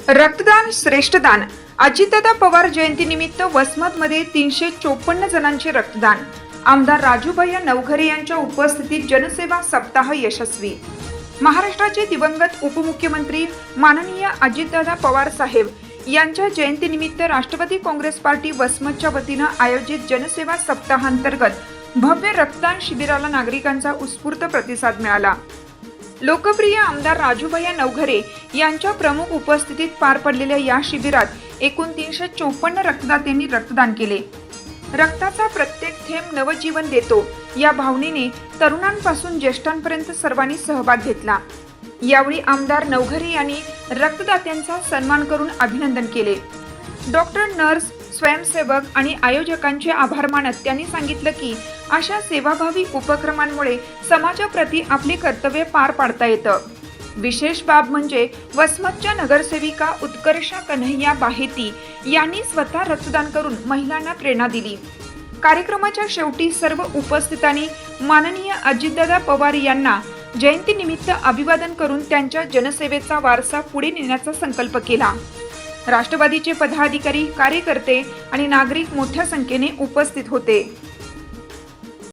रक्तदान श्रेष्ठदान. अजितदादा पवार जयंतीनिमित्त वसमतमध्ये 354 जणांचे रक्तदान. आमदार राजूभैया नवघरे यांच्या उपस्थितीत जनसेवा सप्ताह यशस्वी. महाराष्ट्राचे दिवंगत उपमुख्यमंत्री माननीय अजितदादा पवार साहेब यांच्या जयंतीनिमित्त राष्ट्रवादी काँग्रेस पार्टी वसमतच्या वतीनं आयोजित जनसेवा सप्ताहांतर्गत भव्य रक्तदान शिबिराला नागरिकांचा उत्स्फूर्त प्रतिसाद मिळाला. लोकप्रिय आमदार राजूभैया नवघरे यांच्या प्रमुख उपस्थितीत पार पडलेल्या या शिबिरात एकूण 354 रक्तदात्यांनी रक्तदान केले. रक्ताचा प्रत्येक थेंब नवजीवन देतो या भावनेने तरुणांपासून ज्येष्ठांपर्यंत सर्वांनी सहभाग घेतला. यावेळी आमदार नवघरे यांनी रक्तदात्यांचा सन्मान करून अभिनंदन केले. डॉक्टर, नर्स, स्वयंसेवक आणि आयोजकांचे आभार मानत त्यांनी सांगितलं की अशा सेवाभावी उपक्रमांमुळे समाजाप्रती आपले कर्तव्य पार पाडता येतं. विशेष बाब म्हणजे वसमतच्या नगरसेविका उत्कर्षा कन्हैया बाहेती यांनी स्वतः रक्तदान करून महिलांना प्रेरणा दिली. कार्यक्रमाच्या शेवटी सर्व उपस्थितांनी माननीय अजितदादा पवार यांना जयंतीनिमित्त अभिवादन करून त्यांच्या जनसेवेचा वारसा पुढे नेण्याचा संकल्प केला. राष्ट्रवादीचे पदाधिकारी, कार्यकर्ते आणि नागरिक मोठ्या संख्येने उपस्थित होते.